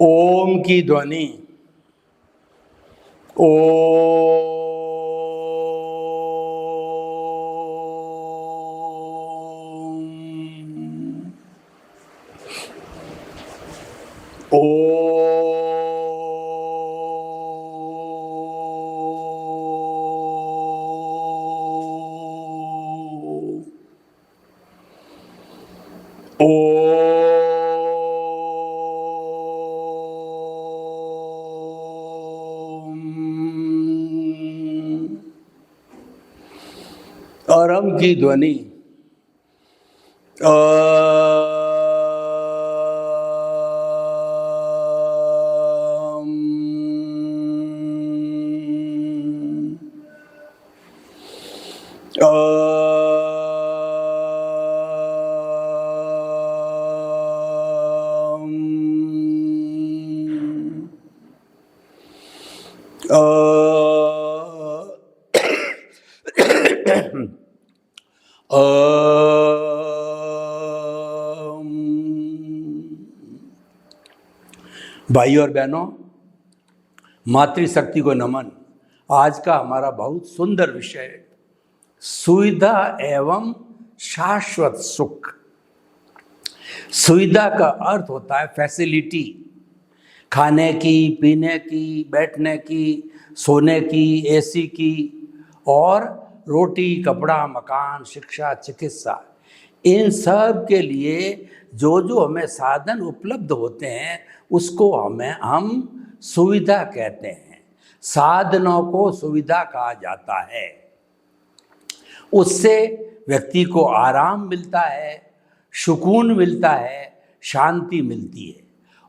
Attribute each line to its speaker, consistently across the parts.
Speaker 1: ओम की ध्वनि अरम की ध्वनि भाई और बहनों, मातृशक्ति को नमन। आज का हमारा बहुत सुंदर विषय सुविधा एवं शाश्वत सुख। सुविधा का अर्थ होता है फैसिलिटी, खाने की, पीने की, बैठने की, सोने की, एसी की, और रोटी, कपड़ा, मकान, शिक्षा, चिकित्सा, इन सब के लिए जो जो हमें साधन उपलब्ध होते हैं उसको हम सुविधा कहते हैं। साधनों को सुविधा कहा जाता है। उससे व्यक्ति को आराम मिलता है, सुकून मिलता है, शांति मिलती है।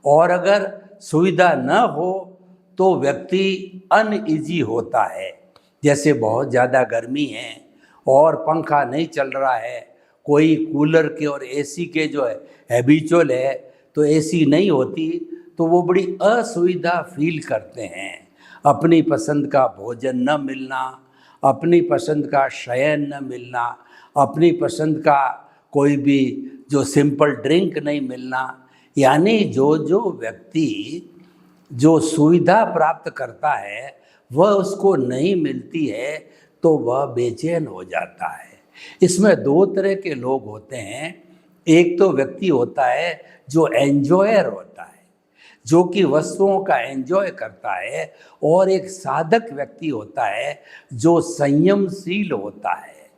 Speaker 1: और अगर सुविधा न हो तो व्यक्ति अनईजी होता है। जैसे बहुत ज़्यादा गर्मी है और पंखा नहीं चल रहा है, कोई कूलर के और एसी के जो है हैबिचुअल है, तो एसी नहीं होती तो वो बड़ी असुविधा फील करते हैं। अपनी पसंद का भोजन न मिलना, अपनी पसंद का शयन न मिलना, अपनी पसंद का कोई भी जो सिंपल ड्रिंक नहीं मिलना, यानी जो व्यक्ति जो सुविधा प्राप्त करता है वह उसको नहीं मिलती है तो वह बेचैन हो जाता है। इसमें दो तरह के लोग होते हैं। एक तो व्यक्ति होता है जो एंजॉयर होता है, जो कि वस्तुओं का एंजॉय करता है, और एक साधक व्यक्ति होता है जो संयमशील होता है।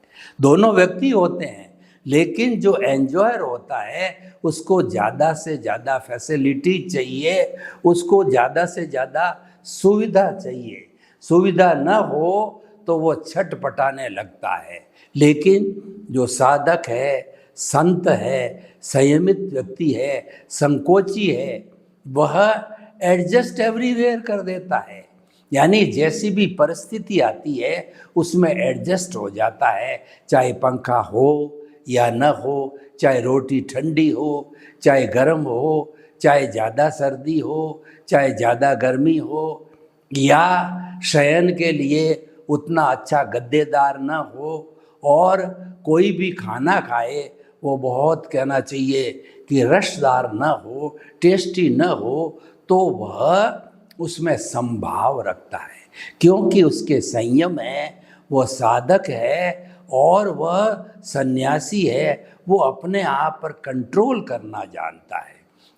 Speaker 1: दोनों व्यक्ति होते हैं, लेकिन जो एंजॉयर होता है उसको ज़्यादा से ज़्यादा फैसिलिटी चाहिए, उसको ज़्यादा से ज़्यादा सुविधा चाहिए। सुविधा न हो तो वो छटपटाने लगता है। लेकिन जो साधक है, संत है, संयमित व्यक्ति है, संकोची है, वह एडजस्ट एवरीवेयर कर देता है। यानी जैसी भी परिस्थिति आती है उसमें एडजस्ट हो जाता है। चाहे पंखा हो या न हो, चाहे रोटी ठंडी हो, चाहे गर्म हो, चाहे ज़्यादा सर्दी हो, चाहे ज़्यादा गर्मी हो, या शयन के लिए उतना अच्छा गद्देदार न हो, और कोई भी खाना खाए वो बहुत कहना चाहिए कि रसदार न हो, टेस्टी न हो, तो वह उसमें संभाव रखता है, क्योंकि उसके संयम है, वह साधक है और वह सन्यासी है। वो अपने आप पर कंट्रोल करना जानता है।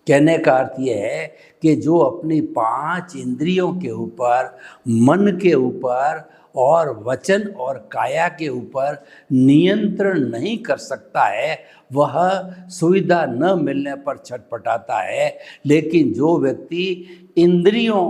Speaker 1: कहने का अर्थ यह है कि जो अपनी 5 इंद्रियों के ऊपर, मन के ऊपर और वचन और काया के ऊपर नियंत्रण नहीं कर सकता है, वह सुविधा न मिलने पर छटपटाता है। लेकिन जो व्यक्ति इंद्रियों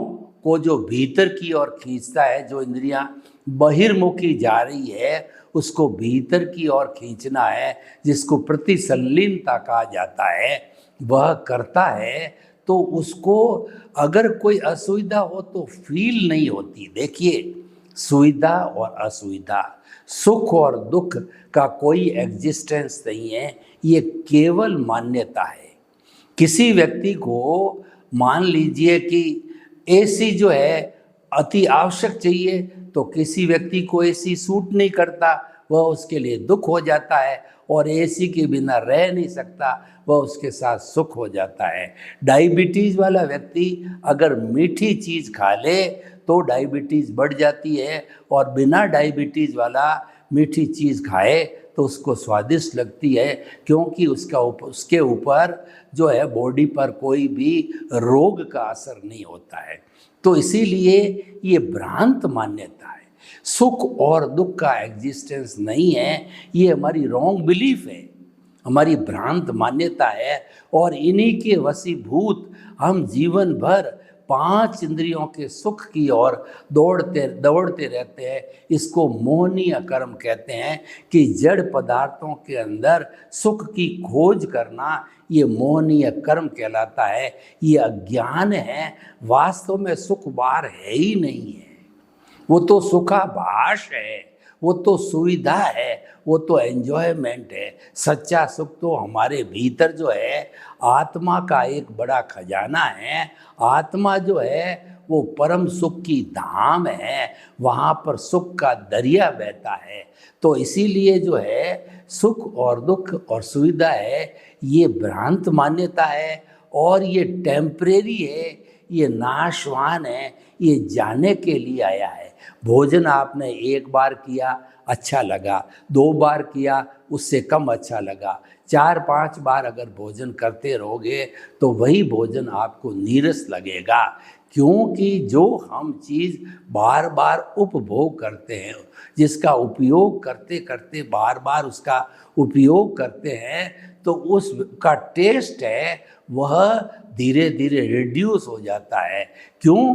Speaker 1: को जो भीतर की ओर खींचता है, जो इंद्रियां बहिर्मुखी जा रही है उसको भीतर की ओर खींचना है, जिसको प्रतिसंलीनता कहा जाता है, वह करता है, तो उसको अगर कोई असुविधा हो तो फील नहीं होती। देखिए, सुविधा और असुविधा, सुख और दुख का कोई एग्जिस्टेंस नहीं है, ये केवल मान्यता है। किसी व्यक्ति को मान लीजिए कि एसी जो है अति आवश्यक चाहिए, तो किसी व्यक्ति को एसी सूट नहीं करता, वह उसके लिए दुख हो जाता है। और एसी के बिना रह नहीं सकता, वह उसके साथ सुख हो जाता है। डायबिटीज़ वाला व्यक्ति अगर मीठी चीज़ खा ले तो डायबिटीज़ बढ़ जाती है, और बिना डायबिटीज़ वाला मीठी चीज़ खाए तो उसको स्वादिष्ट लगती है, क्योंकि उसके ऊपर जो है बॉडी पर कोई भी रोग का असर नहीं होता है। तो इसीलिए ये भ्रांत मान्यता है, सुख और दुख का एग्जिस्टेंस नहीं है, ये हमारी रॉन्ग बिलीफ है, हमारी भ्रांत मान्यता है। और इन्हीं के वशीभूत हम जीवन भर 5 इंद्रियों के सुख की ओर दौड़ते रहते हैं। इसको मोहनीय कर्म कहते हैं कि जड़ पदार्थों के अंदर सुख की खोज करना, ये मोहनीय कर्म कहलाता है। ये अज्ञान है, वास्तव में सुख बाहर है ही नहीं है, वो तो सुखाभास है, वो तो सुविधा है, वो तो एंजॉयमेंट है। सच्चा सुख तो हमारे भीतर जो है आत्मा का एक बड़ा खजाना है। आत्मा जो है वो परम सुख की धाम है, वहाँ पर सुख का दरिया बहता है। तो इसीलिए जो है सुख और दुख और सुविधा है, ये भ्रांत मान्यता है और ये टेम्परेरी है, ये नाशवान है, ये जाने के लिए आया है। भोजन आपने एक बार किया अच्छा लगा, 2 बार किया उससे कम अच्छा लगा, 4-5 बार अगर भोजन करते रहोगे तो वही भोजन आपको नीरस लगेगा। क्योंकि जो हम चीज़ बार बार उपभोग करते हैं, जिसका उपयोग करते करते बार बार उसका उपयोग करते हैं, तो उसका टेस्ट है वह धीरे धीरे रिड्यूस हो जाता है। क्यों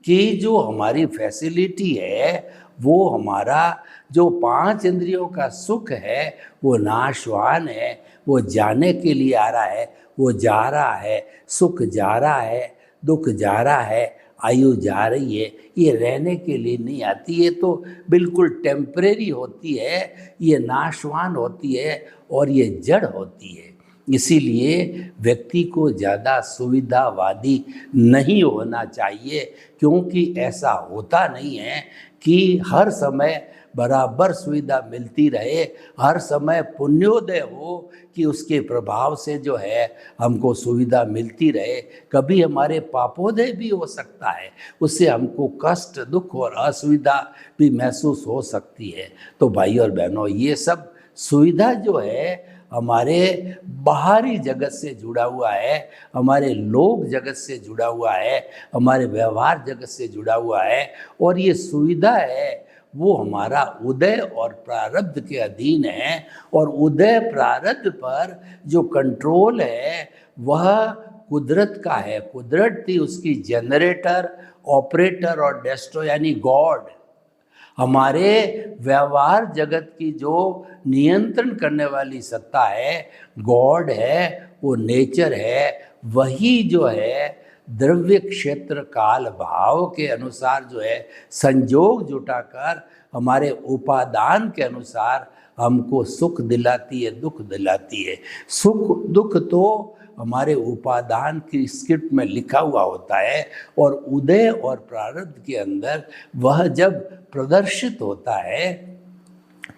Speaker 1: कि जो हमारी फैसिलिटी है, वो हमारा जो 5 इंद्रियों का सुख है वो नाशवान है, वो जाने के लिए आ रहा है, वो जा रहा है, सुख जा रहा है, दुख जा रहा है, आयु जा रही है, ये रहने के लिए नहीं आती है, तो बिल्कुल टेम्परेरी होती है, ये नाशवान होती है और ये जड़ होती है। इसीलिए व्यक्ति को ज़्यादा सुविधावादी नहीं होना चाहिए, क्योंकि ऐसा होता नहीं है कि हर समय बराबर सुविधा मिलती रहे, हर समय पुण्योदय हो कि उसके प्रभाव से जो है हमको सुविधा मिलती रहे। कभी हमारे पापोदय भी हो सकता है, उससे हमको कष्ट, दुख और असुविधा भी महसूस हो सकती है। तो भाई और बहनों, ये सब सुविधा जो है हमारे बाहरी जगत से जुड़ा हुआ है, हमारे लोक जगत से जुड़ा हुआ है, हमारे व्यवहार जगत से जुड़ा हुआ है। और ये सुविधा है वो हमारा उदय और प्रारब्ध के अधीन है, और उदय प्रारब्ध पर जो कंट्रोल है वह कुदरत का है। कुदरत थी उसकी जनरेटर, ऑपरेटर और डेस्ट्रॉय यानी गॉड। हमारे व्यवहार जगत की जो नियंत्रण करने वाली सत्ता है गॉड है, वो नेचर है। वही जो है द्रव्य क्षेत्र काल भाव के अनुसार जो है संयोग जुटाकर हमारे उपादान के अनुसार हमको सुख दिलाती है, दुख दिलाती है। सुख दुख तो हमारे उपादान की स्क्रिप्ट में लिखा हुआ होता है, और उदय और प्रारब्ध के अंदर वह जब प्रदर्शित होता है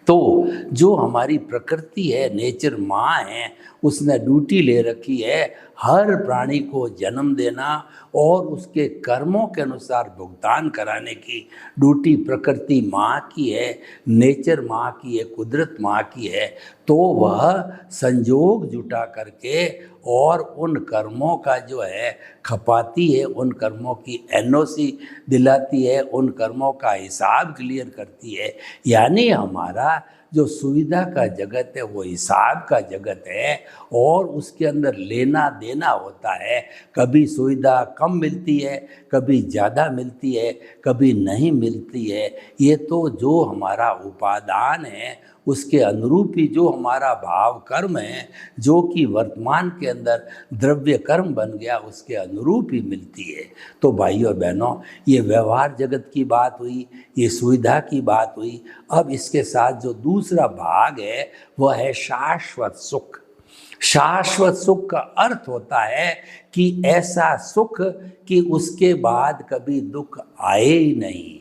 Speaker 1: तो जो हमारी प्रकृति है, नेचर माँ है, उसने ड्यूटी ले रखी है हर प्राणी को जन्म देना और उसके कर्मों के अनुसार भुगतान कराने की ड्यूटी प्रकृति माँ की है, नेचर माँ की है, कुदरत माँ की है। तो वह संयोग जुटा करके और उन कर्मों का जो है खपाती है, उन कर्मों की एनओसी दिलाती है, उन कर्मों का हिसाब क्लियर करती है। यानी हमारा जो सुविधा का जगत है वो हिसाब का जगत है, और उसके अंदर लेना देना होता है। कभी सुविधा कम मिलती है, कभी ज़्यादा मिलती है, कभी नहीं मिलती है। ये तो जो हमारा उपादान है उसके अनुरूप ही जो हमारा भाव कर्म है, जो कि वर्तमान के अंदर द्रव्य कर्म बन गया, उसके अनुरूप ही मिलती है। तो भाई और बहनों, ये व्यवहार जगत की बात हुई, ये सुविधा की बात हुई। अब इसके साथ जो दूसरा भाग है वह है शाश्वत सुख। शाश्वत सुख का अर्थ होता है कि ऐसा सुख कि उसके बाद कभी दुख आए ही नहीं।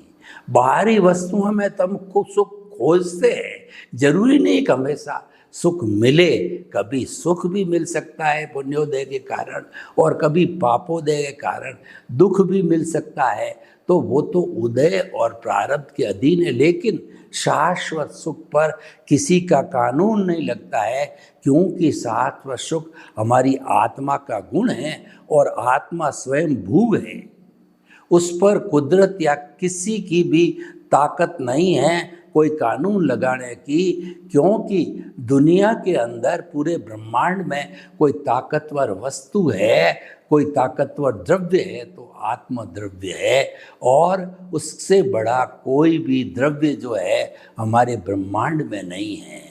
Speaker 1: बाहरी वस्तुओं में तुम सुख खोजते हैं, जरूरी नहीं कि हमेशा सुख मिले, कभी सुख भी मिल सकता है पुण्योदय के कारण और कभी पापोदय के कारण दुख भी मिल सकता है, तो वो तो उदय और प्रारब्ध के अधीन है। लेकिन शाश्वत सुख पर किसी का कानून नहीं लगता है, क्योंकि शाश्वत सुख हमारी आत्मा का गुण है और आत्मा स्वयं भूव है। उस पर कुदरत या किसी की भी ताकत नहीं है कोई कानून लगाने की, क्योंकि दुनिया के अंदर पूरे ब्रह्मांड में कोई ताकतवर वस्तु है, कोई ताकतवर द्रव्य है तो आत्म द्रव्य है, और उससे बड़ा कोई भी द्रव्य जो है हमारे ब्रह्मांड में नहीं है।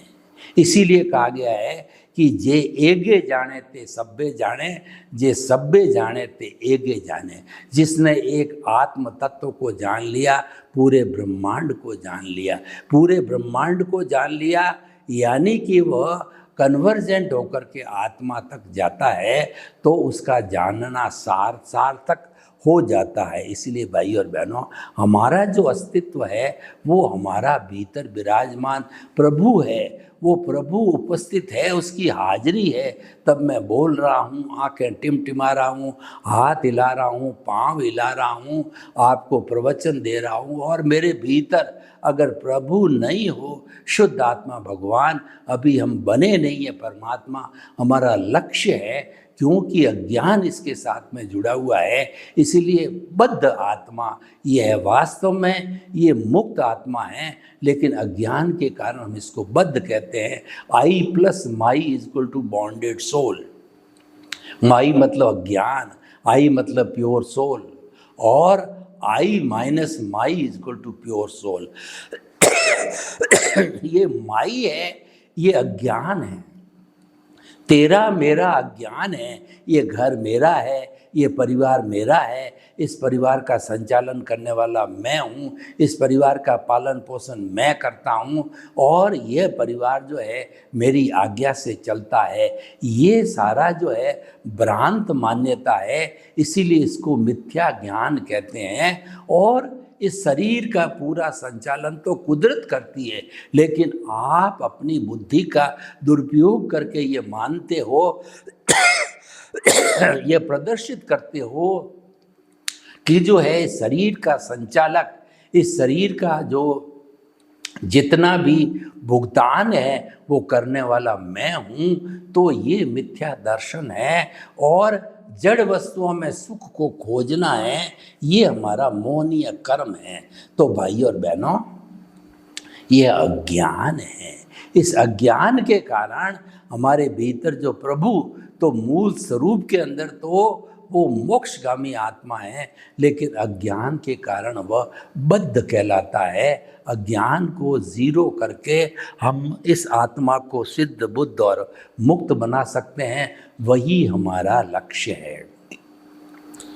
Speaker 1: इसीलिए कहा गया है कि जे एगे जाने ते सब्बे जाने, जे सब्बे जाने ते एगे जाने। जिसने एक आत्म तत्व को जान लिया, पूरे ब्रह्मांड को जान लिया। पूरे ब्रह्मांड को जान लिया यानी कि वह कन्वर्जेंट होकर के आत्मा तक जाता है, तो उसका जानना सार्थक हो जाता है। इसलिए भाई और बहनों, हमारा जो अस्तित्व है वो हमारा भीतर विराजमान प्रभु है। वो प्रभु उपस्थित है, उसकी हाजिरी है, तब मैं बोल रहा हूँ, आंखें टिमटिमा रहा हूँ, हाथ हिला रहा हूँ, पाँव हिला रहा हूँ, आपको प्रवचन दे रहा हूँ। और मेरे भीतर अगर प्रभु नहीं हो, शुद्ध आत्मा भगवान, अभी हम बने नहीं है परमात्मा, हमारा लक्ष्य है, क्योंकि अज्ञान इसके साथ में जुड़ा हुआ है। इसलिए बद्ध आत्मा ये है, वास्तव में ये मुक्त आत्मा है, लेकिन अज्ञान के कारण हम इसको बद्ध कहते हैं। I plus my is equal to bonded soul. My मतलब अज्ञान, आई मतलब प्योर सोल, और I minus my is equal to pure soul. ये माई है, ये अज्ञान है, तेरा मेरा अज्ञान है। ये घर मेरा है, ये परिवार मेरा है, इस परिवार का संचालन करने वाला मैं हूँ, इस परिवार का पालन पोषण मैं करता हूँ, और ये परिवार जो है मेरी आज्ञा से चलता है। ये सारा जो है भ्रांत मान्यता है, इसीलिए इसको मिथ्या ज्ञान कहते हैं। और इस शरीर का पूरा संचालन तो कुदरत करती है, लेकिन आप अपनी बुद्धि का दुरुपयोग करके ये मानते हो, ये प्रदर्शित करते हो कि जो है शरीर का संचालक, इस शरीर का जो जितना भी भुगतान है वो करने वाला मैं हूँ। तो ये मिथ्या दर्शन है, और जड़ वस्तुओं में सुख को खोजना है, ये हमारा मोहनीय कर्म है। तो भाई और बहनों, ये अज्ञान है। इस अज्ञान के कारण हमारे भीतर जो प्रभु, तो मूल स्वरूप के अंदर तो वो मोक्षगामी आत्मा है, लेकिन अज्ञान के कारण वह बद्ध कहलाता है। अज्ञान को जीरो करके हम इस आत्मा को सिद्ध, बुद्ध और मुक्त बना सकते हैं, वही हमारा लक्ष्य है।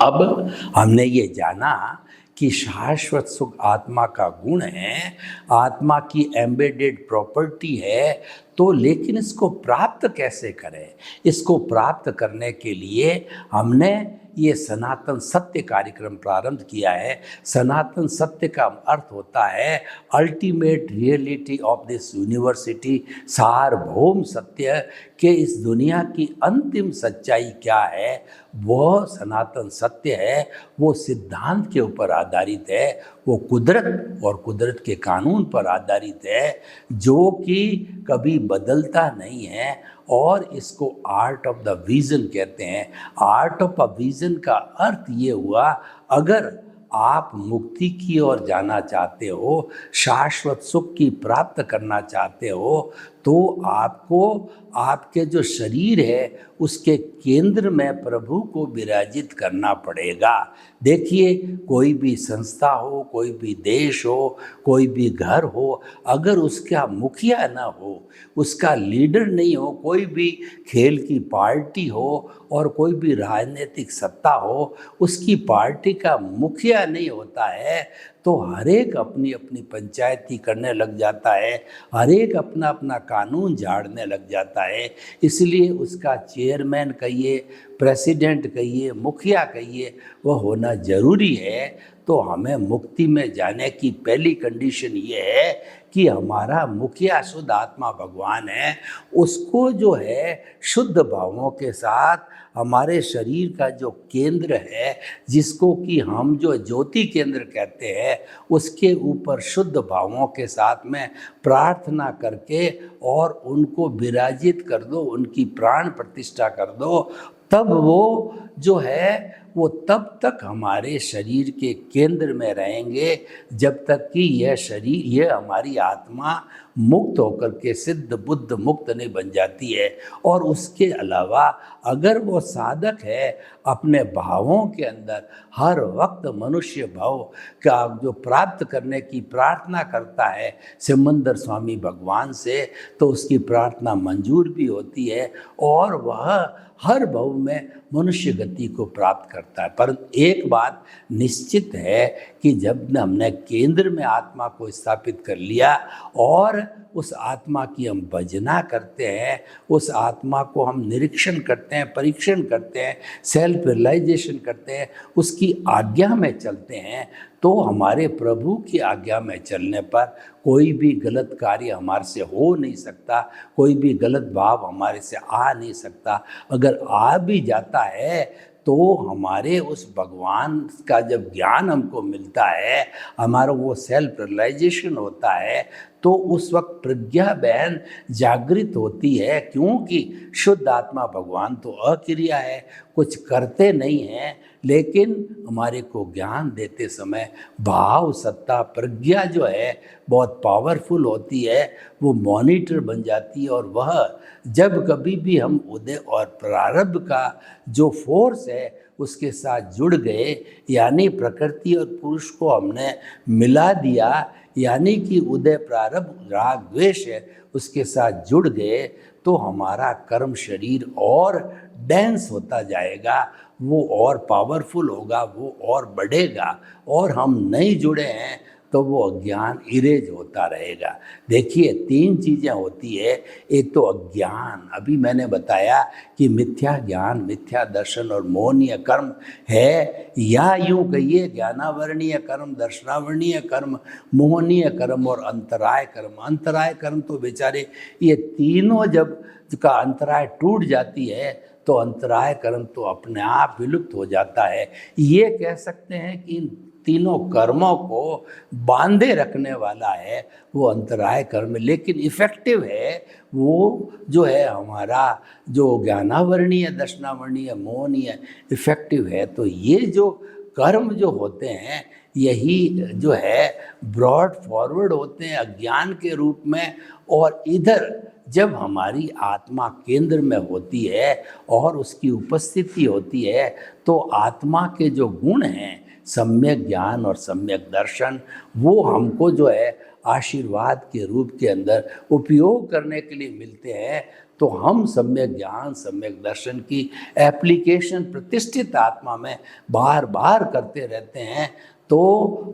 Speaker 1: अब हमने ये जाना कि शाश्वत सुख आत्मा का गुण है, आत्मा की एम्बेडेड प्रॉपर्टी है। तो लेकिन इसको प्राप्त कैसे करें? इसको प्राप्त करने के लिए हमने ये सनातन सत्य कार्यक्रम प्रारंभ किया है। सनातन सत्य का अर्थ होता है ultimate reality of this university, सार्वभौम सत्य के इस दुनिया की अंतिम सच्चाई क्या है, वो सनातन सत्य है। वो सिद्धांत के ऊपर आधारित है, वो कुदरत और कुदरत के कानून पर आधारित है, जो कि कभी बदलता नहीं है। और इसको आर्ट ऑफ द विजन कहते हैं। आर्ट ऑफ अ विजन का अर्थ ये हुआ, अगर आप मुक्ति की ओर जाना चाहते हो, शाश्वत सुख की प्राप्त करना चाहते हो, तो आपको आपके जो शरीर है उसके केंद्र में प्रभु को विराजित करना पड़ेगा। देखिए, कोई भी संस्था हो, कोई भी देश हो, कोई भी घर हो, अगर उसका मुखिया ना हो, उसका लीडर नहीं हो, कोई भी खेल की पार्टी हो और कोई भी राजनीतिक सत्ता हो, उसकी पार्टी का मुखिया नहीं होता है, तो हर एक अपनी अपनी पंचायती करने लग जाता है, हर एक अपना अपना कानून झाड़ने लग जाता है। इसलिए उसका चेयरमैन कहिए, प्रेसिडेंट कहिए, मुखिया कहिए, वह होना जरूरी है, तो हमें मुक्ति में जाने की पहली कंडीशन ये है कि हमारा मुखिया शुद्ध आत्मा भगवान है, उसको जो है शुद्ध भावों के साथ हमारे शरीर का जो केंद्र है, जिसको कि हम जो ज्योति केंद्र कहते हैं, उसके ऊपर शुद्ध भावों के साथ में प्रार्थना करके और उनको विराजित कर दो, उनकी प्राण प्रतिष्ठा कर दो, तब वो जो है वो तब तक हमारे शरीर के केंद्र में रहेंगे जब तक कि यह शरीर, यह हमारी आत्मा मुक्त होकर के सिद्ध बुद्ध मुक्त नहीं बन जाती है। और उसके अलावा अगर वो साधक है अपने भावों के अंदर हर वक्त मनुष्य भाव का जो प्राप्त करने की प्रार्थना करता है सिमंदर स्वामी भगवान से, तो उसकी प्रार्थना मंजूर भी होती है और वह हर भाव में मनुष्य गति को प्राप्त करता है। पर एक बात निश्चित है कि जब हमने केंद्र में आत्मा को स्थापित कर लिया और उस आत्मा की हम भजना करते हैं, उस आत्मा को हम निरीक्षण करते हैं, परीक्षण करते हैं, सेल्फ रियलाइजेशन करते हैं, उसकी आज्ञा में चलते हैं, तो हमारे प्रभु की आज्ञा में चलने पर कोई भी गलत कार्य हमारे से हो नहीं सकता, कोई भी गलत भाव हमारे से आ नहीं सकता। अगर आ भी जाता है तो हमारे उस भगवान का जब ज्ञान हमको मिलता है, हमारा वो सेल्फ रियलाइजेशन होता है, तो उस वक्त प्रज्ञा बहन जागृत होती है, क्योंकि शुद्ध आत्मा भगवान तो अक्रिया है, कुछ करते नहीं हैं, लेकिन हमारे को ज्ञान देते समय भाव सत्ता प्रज्ञा जो है बहुत पावरफुल होती है, वो मॉनिटर बन जाती है। और वह जब कभी भी हम उदय और प्रारब्ध का जो फोर्स है उसके साथ जुड़ गए, यानी प्रकृति और पुरुष को हमने मिला दिया, यानी कि उदय प्रारब्ध राग द्वेष है उसके साथ जुड़ गए, तो हमारा कर्म शरीर और डेंस होता जाएगा, वो और पावरफुल होगा, वो और बढ़ेगा। और हम नहीं जुड़े हैं तो वो अज्ञान इरेज होता रहेगा। देखिए 3 चीज़ें होती है। एक तो अज्ञान, अभी मैंने बताया कि मिथ्या ज्ञान, मिथ्या दर्शन और मोहनीय कर्म है, या यूँ कहिए ज्ञानावरणीय कर्म, दर्शनावरणीय कर्म, मोहनीय कर्म और अंतराय कर्म। अंतराय कर्म तो बेचारे ये तीनों जब का अंतराय टूट जाती है तो अंतराय कर्म तो अपने आप विलुप्त हो जाता है। ये कह सकते हैं कि इन तीनों कर्मों को बांधे रखने वाला है वो अंतराय कर्म, लेकिन इफेक्टिव है वो जो है हमारा जो ज्ञानावरणीय, दर्शनावरणीय, मोहनीय इफेक्टिव है। तो ये जो कर्म जो होते हैं यही जो है ब्रॉड फॉरवर्ड होते हैं अज्ञान के रूप में। और इधर जब हमारी आत्मा केंद्र में होती है और उसकी उपस्थिति होती है, तो आत्मा के जो गुण हैं सम्यक ज्ञान और सम्यक दर्शन, वो हमको जो है आशीर्वाद के रूप के अंदर उपयोग करने के लिए मिलते हैं। तो हम सम्यक ज्ञान, सम्यक दर्शन की एप्लीकेशन प्रतिष्ठित आत्मा में बार बार करते रहते हैं, तो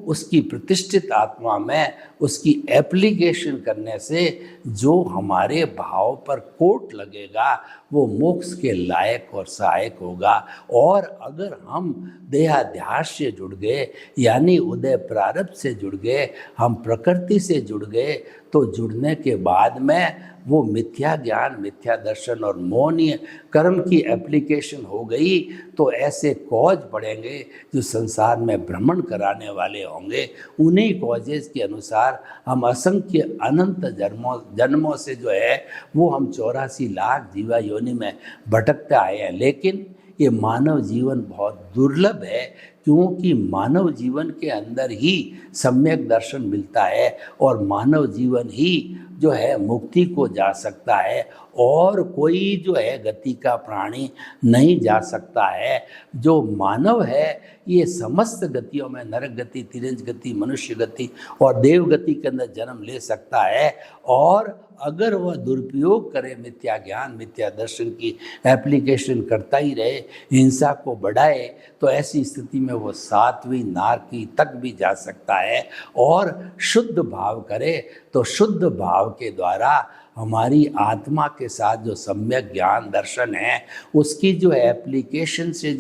Speaker 1: उसकी प्रतिष्ठित आत्मा में उसकी एप्लीकेशन करने से जो हमारे भाव पर कोट लगेगा वो मोक्ष के लायक और सहायक होगा। और अगर हम देहाध्यास से जुड़ गए, यानी उदय प्रारब्ध से जुड़ गए, हम प्रकृति से जुड़ गए, तो जुड़ने के बाद में वो मिथ्या ज्ञान, मिथ्या दर्शन और मोहनीय कर्म की एप्लीकेशन हो गई, तो ऐसे कॉज पड़ेंगे जो संसार में भ्रमण कराने वाले होंगे। उन्हीं कॉजेज के अनुसार हम असंख्य अनंत जन्मों से जो है वो हम 84 लाख जीवा योनि में भटकते आए हैं। लेकिन ये मानव जीवन बहुत दुर्लभ है, क्योंकि मानव जीवन के अंदर ही सम्यक दर्शन मिलता है और मानव जीवन ही जो है मुक्ति को जा सकता है, और कोई जो है गति का प्राणी नहीं जा सकता है। जो मानव है ये समस्त गतियों में नरक गति, तिरंज गति, मनुष्य गति और देव गति के अंदर जन्म ले सकता है। और अगर वह दुरुपयोग करे, मिथ्या ज्ञान, मिथ्या दर्शन की एप्लीकेशन करता ही रहे, हिंसा को बढ़ाए, तो ऐसी स्थिति में वो 7वीं नारकी तक भी जा सकता है। और शुद्ध भाव करे तो शुद्ध भाव के द्वारा हमारी आत्मा के साथ जो सम्यक ज्ञान दर्शन है उसकी जो एप्लीकेशन से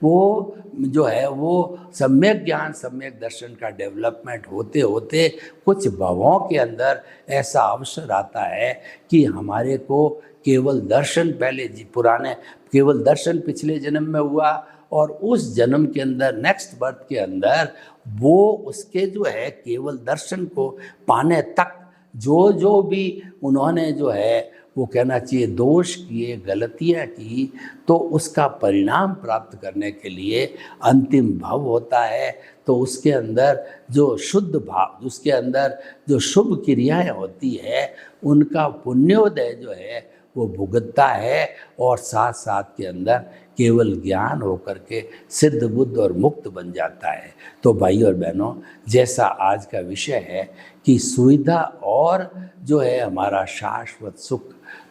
Speaker 1: वो सम्यक ज्ञान सम्यक दर्शन का डेवलपमेंट होते होते कुछ भवों के अंदर ऐसा अवसर आता है कि हमारे को केवल दर्शन केवल दर्शन पिछले जन्म में हुआ और उस जन्म के अंदर नेक्स्ट बर्थ के अंदर वो उसके जो है केवल दर्शन को पाने तक जो भी उन्होंने जो है वो कहना चाहिए दोष किए, गलतियां की, तो उसका परिणाम प्राप्त करने के लिए अंतिम भव होता है। तो उसके अंदर जो शुद्ध भाव, उसके अंदर जो शुभ क्रियाएं होती है उनका पुण्योदय जो है वो भुगतता है और साथ साथ के अंदर केवल ज्ञान होकर के सिद्ध बुद्ध और मुक्त बन जाता है। तो भाई और बहनों, जैसा आज का विषय है कि सुविधा और जो है हमारा शाश्वत सुख,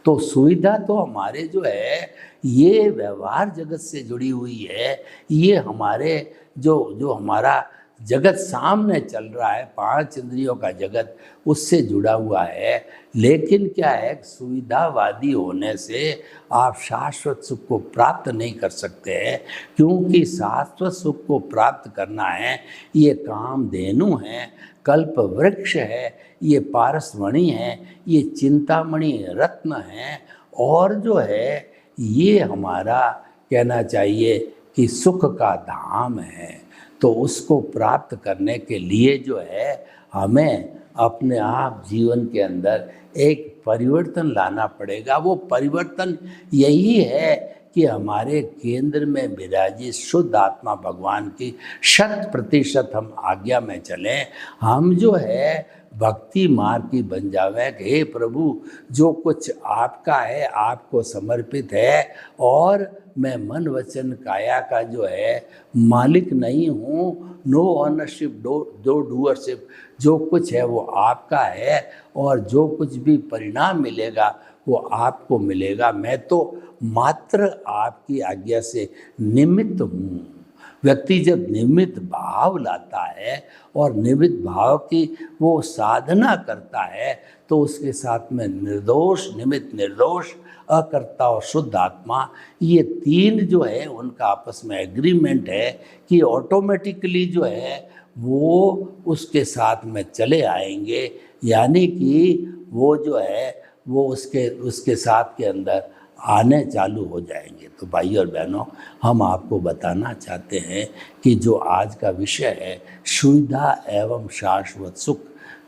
Speaker 1: तो सुविधा तो हमारे जो है ये व्यवहार जगत से जुड़ी हुई है, ये हमारे जो हमारा जगत सामने चल रहा है, 5 इंद्रियों का जगत, उससे जुड़ा हुआ है। लेकिन क्या है, सुविधावादी होने से आप शाश्वत सुख को प्राप्त नहीं कर सकते हैं, क्योंकि शाश्वत सुख को प्राप्त करना है, ये कामधेनु है, कल्प वृक्ष है, ये पारसमणि है, ये चिंतामणि रत्न है, और जो है ये हमारा कहना चाहिए कि सुख का धाम है। तो उसको प्राप्त करने के लिए जो है हमें अपने आप जीवन के अंदर एक परिवर्तन लाना पड़ेगा। वो परिवर्तन यही है कि हमारे केंद्र में विराजित शुद्ध आत्मा भगवान की 100% हम आज्ञा में चलें। हम जो है भक्ति मार्ग की बन जावे कि हे प्रभु, जो कुछ आपका है आपको समर्पित है, और मैं मन वचन काया का जो है मालिक नहीं हूँ, नो ऑनरशिप दो डूअरशिप, जो कुछ है वो आपका है और जो कुछ भी परिणाम मिलेगा वो आपको मिलेगा। मैं तो मात्र आपकी आज्ञा से निमित्त हूँ। व्यक्ति जब निमित्त भाव लाता है और निमित्त भाव की वो साधना करता है तो उसके साथ में निर्दोष, निमित्त निर्दोष, अकर्ता और शुद्ध आत्मा, ये 3 जो है उनका आपस में एग्रीमेंट है कि ऑटोमेटिकली जो है वो उसके साथ में चले आएंगे, यानी कि वो जो है वो उसके साथ के अंदर आने चालू हो जाएंगे। तो भाई और बहनों, हम आपको बताना चाहते हैं कि जो आज का विषय है सुविधा एवं शाश्वत सुख,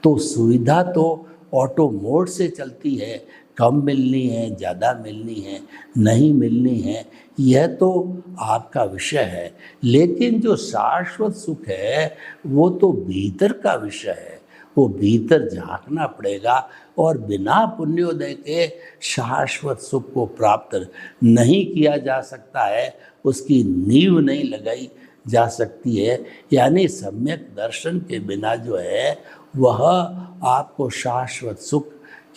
Speaker 1: तो सुविधा तो ऑटो मोड से चलती है, कम मिलनी है, ज़्यादा मिलनी है, नहीं मिलनी है, यह तो आपका विषय है। लेकिन जो शाश्वत सुख है वो तो भीतर का विषय है, वो भीतर झांकना पड़ेगा, और बिना पुण्योदय के शाश्वत सुख को प्राप्त नहीं किया जा सकता है, उसकी नींव नहीं लगाई जा सकती है। यानी सम्यक दर्शन के बिना जो है वह आपको शाश्वत सुख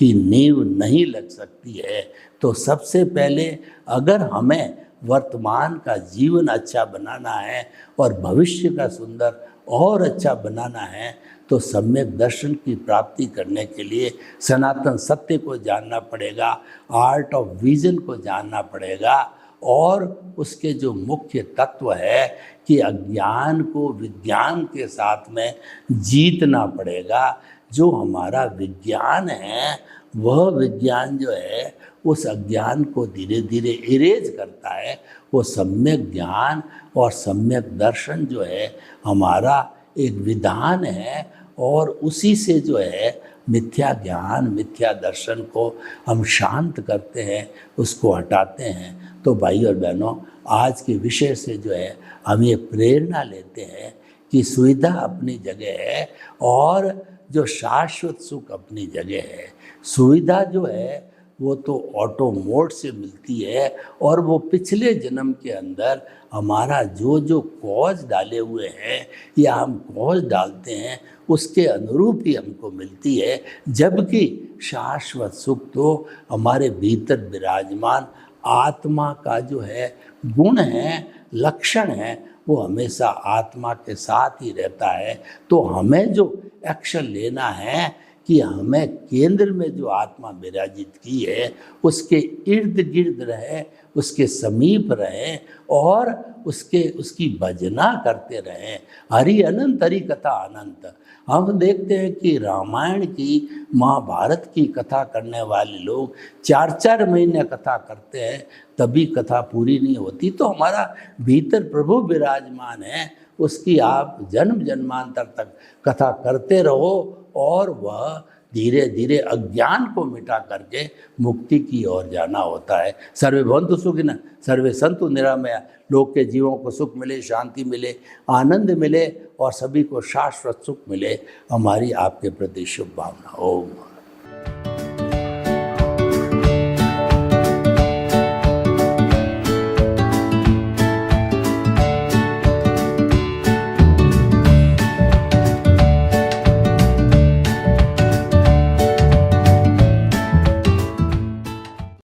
Speaker 1: की नींव नहीं लग सकती है। तो सबसे पहले अगर हमें वर्तमान का जीवन अच्छा बनाना है और भविष्य का सुंदर और अच्छा बनाना है, तो सम्यक दर्शन की प्राप्ति करने के लिए सनातन सत्य को जानना पड़ेगा, आर्ट ऑफ विजन को जानना पड़ेगा, और उसके जो मुख्य तत्व है कि अज्ञान को विज्ञान के साथ में जीतना पड़ेगा। जो हमारा विज्ञान है वह विज्ञान जो है उस अज्ञान को धीरे धीरे इरेज करता है। वो सम्यक ज्ञान और सम्यक दर्शन जो है हमारा एक विधान है, और उसी से जो है मिथ्या ज्ञान, मिथ्या दर्शन को हम शांत करते हैं, उसको हटाते हैं। तो भाई और बहनों, आज के विषय से जो है हम ये प्रेरणा लेते हैं कि सुविधा अपनी जगह है और जो शाश्वत सुख अपनी जगह है। सुविधा जो है वो तो ऑटो मोड से मिलती है, और वो पिछले जन्म के अंदर हमारा जो कॉज डाले हुए हैं या हम कॉज डालते हैं उसके अनुरूप ही हमको मिलती है। जबकि शाश्वत सुख तो हमारे भीतर विराजमान आत्मा का जो है गुण है, लक्षण है, वो हमेशा आत्मा के साथ ही रहता है। तो हमें जो एक्शन लेना है कि हमें केंद्र में जो आत्मा विराजित की है उसके इर्द गिर्द रहे, उसके समीप रहें और उसकी भजना करते रहें। हरि अनंत, हरि कथा अनंत। हम देखते हैं कि रामायण की, महाभारत की कथा करने वाले लोग 4-4 महीने कथा करते हैं, तभी कथा पूरी नहीं होती। तो हमारा भीतर प्रभु विराजमान है, उसकी आप जन्म जन्मांतर तक कथा करते रहो और वह धीरे धीरे अज्ञान को मिटा करके मुक्ति की ओर जाना होता है। सर्वे भवन्तु सुखिनः, सर्वे सन्तु निरामया। लोग के जीवों को सुख मिले, शांति मिले, आनंद मिले और सभी को शाश्वत सुख मिले। हमारी आपके प्रति शुभ भावना। ओम।